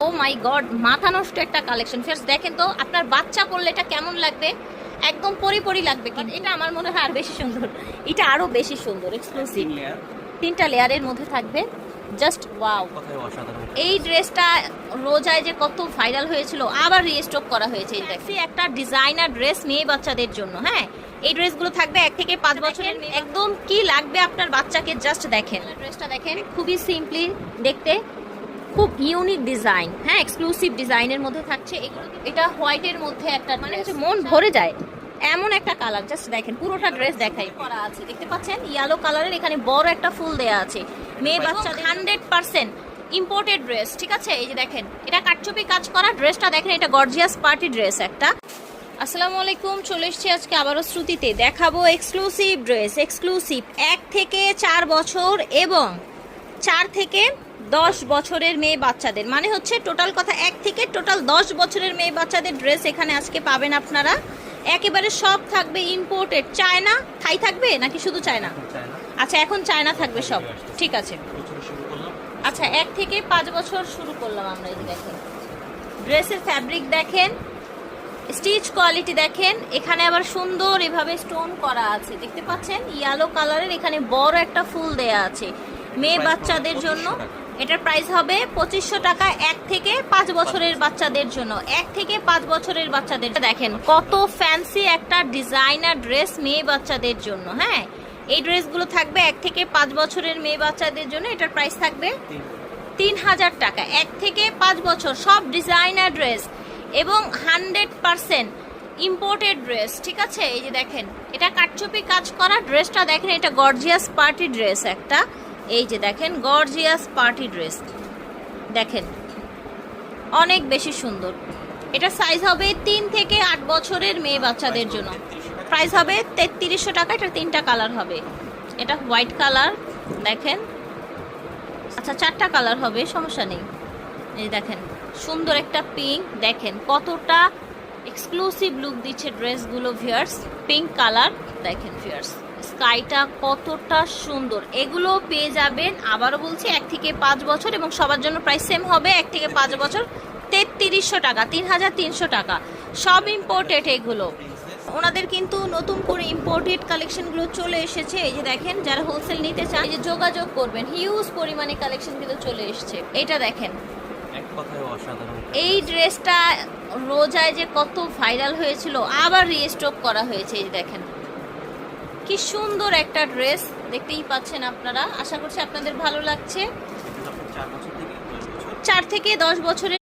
ও মাই god, মাথা নষ্ট একটা কালেকশন। ফার্স্ট দেখেন তো আপনার বাচ্চা পরলে এটা কেমন লাগবে, একদম পরি লাগবে। কিন্তু এটা আমার মনে হয় আর বেশি সুন্দর, এটা আরো বেশি সুন্দর, এক্সক্লুসিভ। তিনটা লেয়ারের মধ্যে থাকবে, জাস্ট ওয়াও। এই ড্রেসটা রোজায় যে কত ভাইরাল হয়েছিল, আবার রিস্টক করা হয়েছে। দেখছি একটা ডিজাইনার ড্রেস মেয়ে বাচ্চাদের জন্য। হ্যাঁ, এই ড্রেসগুলো থাকবে 1 থেকে 5 বছরের। একদম কি লাগবে আপনার বাচ্চাকে, জাস্ট দেখেন ড্রেসটা, দেখেন খুবই সিম্পলি দেখতে, খুব ইউনিক ডিজাইন। হ্যাঁ, এক্সক্লুসিভ ডিজাইনের মধ্যে থাকছে। এটা হোয়াইটের মধ্যে একটা, মানে হচ্ছে মন ভরে যায় এমন একটা কালার। জাস্ট দেখেন পুরোটা ড্রেস দেখাই করা আছে, দেখতে পাচ্ছেন ইয়েলো কালারের, এখানে বড় একটা ফুল দেয়া আছে। মেয়ে বাচ্চা 100% ইম্পোর্টেড ড্রেস, ঠিক আছে। এই যে দেখেন এটা কাটচুপি কাজ করা ড্রেসটা, দেখেন এটা গর্জিয়াস পার্টি ড্রেস একটা। আসসালামু আলাইকুম, চলে এসেছি আজকে আবারও শ্রুতিতে। দেখাবো এক্সক্লুসিভ ড্রেস, এক্সক্লুসিভ 1 থেকে 4 বছর এবং 4 থেকে 10 বছরের মেয়ে বাচ্চাদের, মানে হচ্ছে টোটাল কথা 1 থেকে টোটাল 10 বছরের মেয়ে বাচ্চাদের ড্রেস এখানে আজকে পাবেন আপনারা। একেবারে সব থাকবে ইম্পোর্টেড। চায়না, থাই থাকবে নাকি শুধু চায়না? আচ্ছা, এখন চায়না থাকবে সব, ঠিক আছে। আচ্ছা, 1 থেকে 5 বছর শুরু করলাম আমরা। এই যে দেখেন ড্রেসের ফ্যাব্রিক দেখেন, স্টিচ কোয়ালিটি দেখেন, এখানে আবার সুন্দর এভাবে স্টোন করা আছে, দেখতে পাচ্ছেন ইয়েলো কালারের, এখানে বড় একটা ফুল দেয়া আছে মেয়ে বাচ্চাদের জন্য। এটার প্রাইস হবে 2500 টাকা 1 থেকে 5 বছরের বাচ্চাদের জন্য। 1 থেকে 5 বছরের বাচ্চাদের দেখেন কত ফ্যান্সি একটা ডিজাইনার ড্রেস মেয়ে বাচ্চাদের জন্য। হ্যাঁ, এই ড্রেসগুলো থাকবে 1 থেকে 5 বছরের মেয়ে বাচ্চাদের জন্য। এটার প্রাইস থাকবে 3000 টাকা। 1 থেকে 5 বছর, সব ডিজাইনার ড্রেস এবং 100% ইম্পোর্টেড ড্রেস, ঠিক আছে। এই যে দেখেন এটা কাটচুপি কাজ করা ড্রেসটা, দেখেন এটা গর্জিয়াস পার্টি ড্রেস একটা। এই যে দেখেন গর্জিয়াস পার্টি ড্রেস, দেখেন অনেক বেশি সুন্দর। এটা সাইজ হবে 3 থেকে 8 বছরের মেয়ে বাচ্চাদের জন্য। প্রাইস হবে 3300 টাকা। এটা 3টা কালার হবে, এটা হোয়াইট কালার দেখেন, আচ্ছা 4টা কালার হবে, সমস্যা নেই। এই দেখেন সুন্দর একটা পিঙ্ক, দেখেন কতটা এক্সক্লুসিভ লুক দিচ্ছে ড্রেসগুলো ভিউয়ার্স। পিঙ্ক কালার দেখেন ভিউয়ার্স, স্কাইটা কতটা সুন্দর। এগুলো পেয়ে যাবেন, আবারও বলছি 1 থেকে 5 বছর এবং সবার জন্য প্রাইস সেম হবে। 1 থেকে 5 বছর 3300 টাকা, 3300 টাকা, সব ইম্পোর্টেড এগুলো। ওনাদের কিন্তু নতুন করে ইম্পোর্টেড কালেকশনগুলো চলে এসেছে। এই যে দেখেন যারা হোলসেল নিতে চান, এই যে যোগাযোগ করবেন, হিউজ পরিমাণে কালেকশনগুলো চলে এসেছে। এটা দেখেন, এই ড্রেসটা রোজায় যে কত ভাইরাল হয়েছিল, আবার রিস্টক করা হয়েছে। এই যে দেখেন কি সুন্দর একটা ড্রেস, দেখতেই পাচ্ছেন আপনারা। আশা করছি আপনাদের ভালো লাগছে। 4 থেকে 10 বছরের